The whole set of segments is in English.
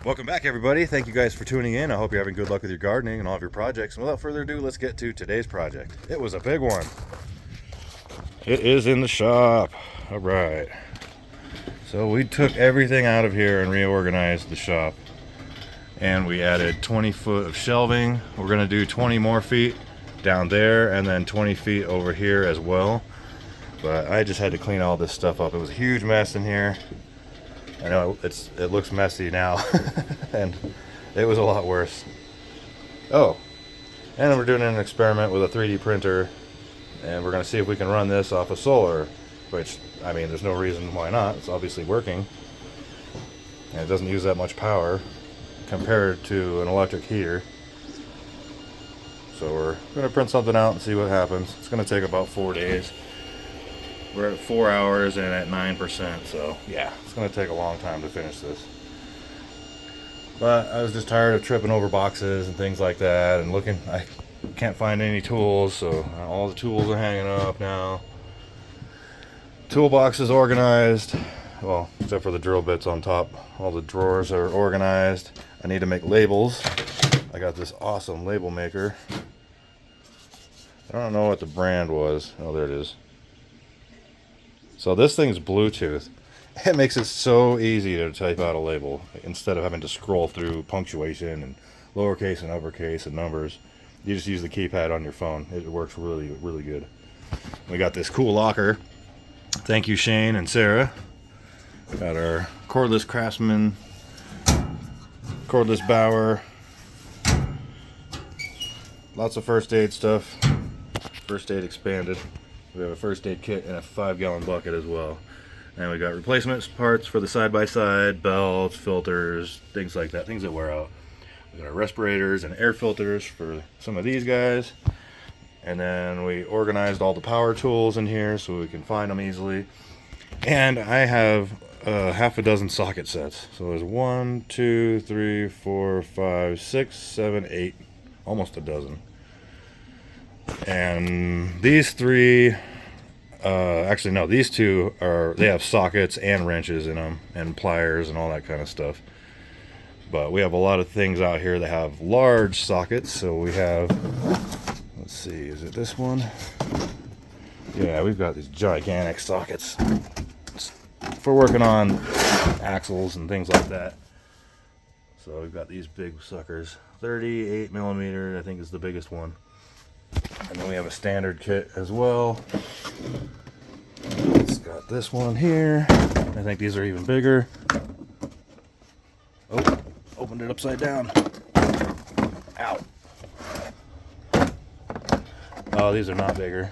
Welcome back, everybody. Thank you guys for tuning in. I hope you're having good luck with your gardening and all of your projects. And without further ado, let's get to today's project. It was a big one. It is in the shop. All right. So we took everything out of here and reorganized the shop. And we added 20 foot of shelving. We're going to do 20 more feet down there and then 20 feet over here as well. But I just had to clean all this stuff up. It was a huge mess in here. I know it looks messy now, and it was a lot worse. Oh, and then we're doing an experiment with a 3D printer, and we're going to see if we can run this off of solar, which, I mean, there's no reason why not. It's obviously working, and it doesn't use that much power compared to an electric heater. So we're going to print something out and see what happens. It's going to take about 4 days. We're at 4 hours and at 9%, so yeah, it's going to take a long time to finish this. But I was just tired of tripping over boxes and things like that and looking. I can't find any tools, so all the tools are hanging up now. Toolbox is organized, well, except for the drill bits on top. All the drawers are organized. I need to make labels. I got this awesome label maker. I don't know what the brand was. Oh, there it is. So this thing's Bluetooth. It makes it so easy to type out a label instead of having to scroll through punctuation and lowercase and uppercase and numbers. You just use the keypad on your phone. It works really, really good. We got this cool locker. Thank you, Shane and Sarah. Got our cordless Craftsman, cordless Bauer. Lots of first aid stuff. First aid expanded. We have a first aid kit and a 5-gallon bucket as well. And we got replacement parts for the side-by-side, belts, filters, things like that, things that wear out. We got our respirators and air filters for some of these guys. And then we organized all the power tools in here so we can find them easily. And I have half a dozen socket sets. So there's 1, 2, 3, 4, 5, 6, 7, 8, almost a dozen. And these three, actually no, these two they have sockets and wrenches in them and pliers and all that kind of stuff. But we have a lot of things out here that have large sockets. So we have, let's see, is it this one? Yeah, we've got these gigantic sockets for working on axles and things like that. So we've got these big suckers. 38 millimeter, I think, is the biggest one. And then we have a standard kit as well. It's got this one here. I think these are even bigger. Oh, opened it upside down. Ow. Oh, these are not bigger.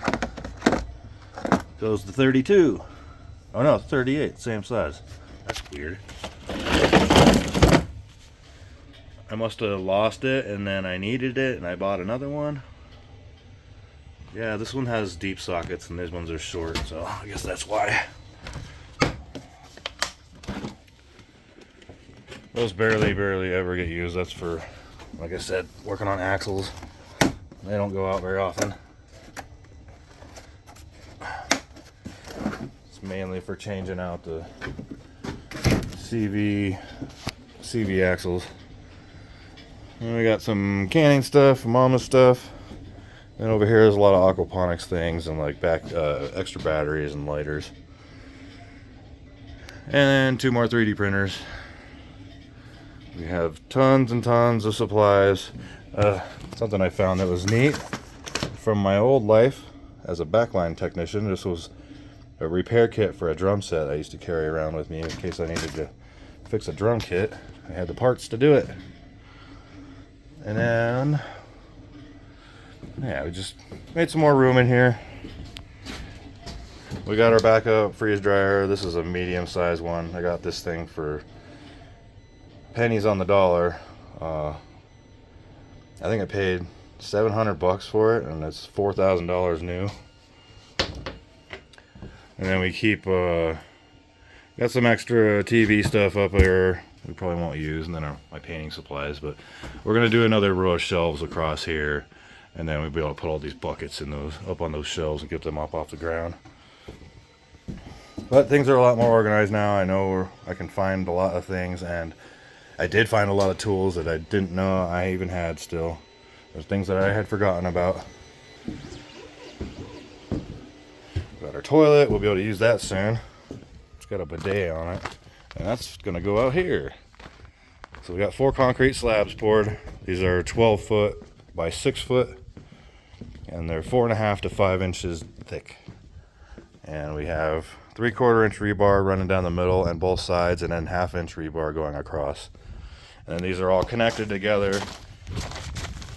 Goes to 32. Oh no, 38, same size. That's weird. I must have lost it and then I needed it and I bought another one. Yeah, this one has deep sockets and these ones are short, so I guess that's why. Those barely ever get used. That's for, like I said, working on axles. They don't go out very often. It's mainly for changing out the CV axles. And we got some canning stuff, mama stuff. And over here there's a lot of aquaponics things and like extra batteries and lighters. And then 2 more 3D printers. We have tons and tons of supplies. Something I found that was neat from my old life as a backline technician. This was a repair kit for a drum set I used to carry around with me in case I needed to fix a drum kit. I had the parts to do it. And then, yeah, we just made some more room in here. We got our backup freeze dryer. This is a medium sized one. I got this thing for pennies on the dollar. I think I paid $700 for it, and it's $4,000 new. And then we keep got some extra TV stuff up there we probably won't use, and then my painting supplies. But we're gonna do another row of shelves across here, and then we'll be able to put all these buckets in those up on those shelves and get them up off the ground. But things are a lot more organized now. I know I can find a lot of things, and I did find a lot of tools that I didn't know I even had still. There's things that I had forgotten about. Got our toilet, we'll be able to use that soon. It's got a bidet on it, and that's gonna go out here. So we got 4 concrete slabs poured. These are 12 foot by 6 foot, and they're 4.5 to 5 inches thick. And we have 3/4 inch rebar running down the middle and both sides, and then 1/2 inch rebar going across. And these are all connected together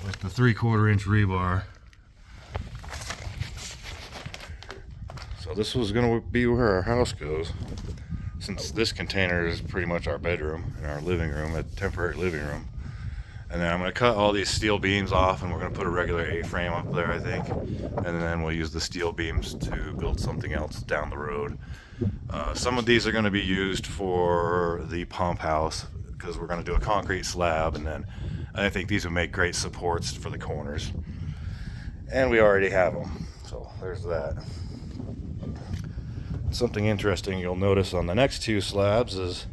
with the 3/4 inch rebar. So this was going to be where our house goes, since this container is pretty much our bedroom and our living room, a temporary living room. And then I'm going to cut all these steel beams off, and we're going to put a regular A-frame up there, I think. And then we'll use the steel beams to build something else down the road. Some of these are going to be used for the pump house, because we're going to do a concrete slab, and then I think these would make great supports for the corners. And we already have them, so there's that. Something interesting you'll notice on the next 2 slabs is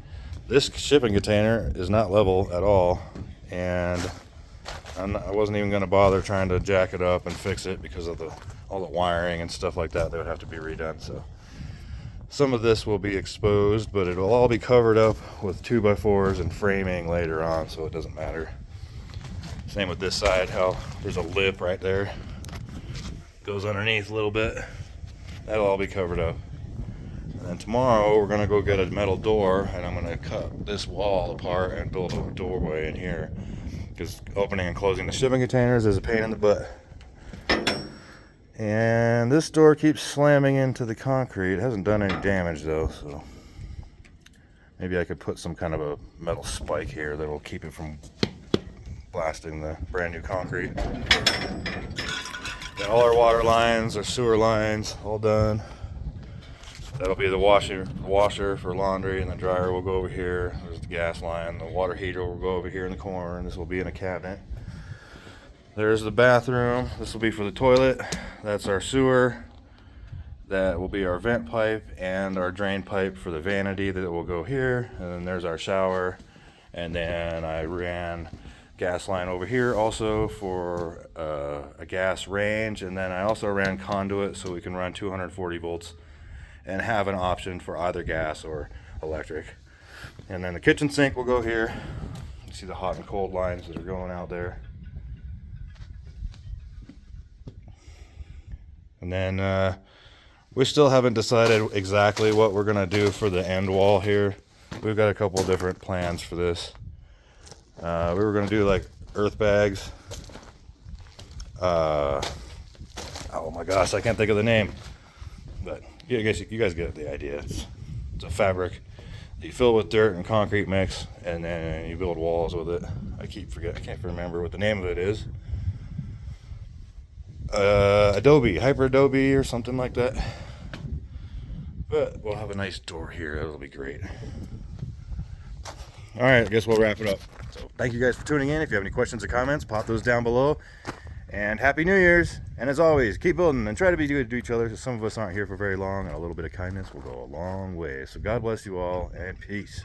this shipping container is not level at all, and I wasn't even going to bother trying to jack it up and fix it because of all the wiring and stuff like that would have to be redone. So some of this will be exposed, but it'll all be covered up with 2x4s and framing later on, so it doesn't matter. Same with this side, how there's a lip right there, goes underneath a little bit. That'll all be covered up. And then tomorrow we're gonna go get a metal door, and I'm gonna cut this wall apart and build a doorway in here, because opening and closing the shipping containers is a pain in the butt. And this door keeps slamming into the concrete. It hasn't done any damage though, so maybe I could put some kind of a metal spike here that'll keep it from blasting the brand new concrete. Got all our water lines, our sewer lines all done. That'll be the washer for laundry, and the dryer will go over here. There's the gas line. The water heater will go over here in the corner, and this will be in a cabinet. There's the bathroom. This will be for the toilet. That's our sewer. That will be our vent pipe and our drain pipe for the vanity that will go here. And then there's our shower. And then I ran gas line over here also for a gas range. And then I also ran conduit so we can run 240 volts and have an option for either gas or electric. And then the kitchen sink will go here. You see the hot and cold lines that are going out there. And then we still haven't decided exactly what we're gonna do for the end wall here. We've got a couple different plans for this. We were gonna do like earth bags. Oh my gosh, I can't think of the name. But you guys get the idea. It's a fabric that you fill with dirt and concrete mix, and then you build walls with it. I can't remember what the name of it is. Adobe, Hyper Adobe or something like that. But we'll have a nice door here. That'll be great. All right, I guess we'll wrap it up. So thank you guys for tuning in. If you have any questions or comments, pop those down below. And Happy New Year's. And as always, keep building and try to be good to each other, because some of us aren't here for very long, and a little bit of kindness will go a long way. So God bless you all, and peace.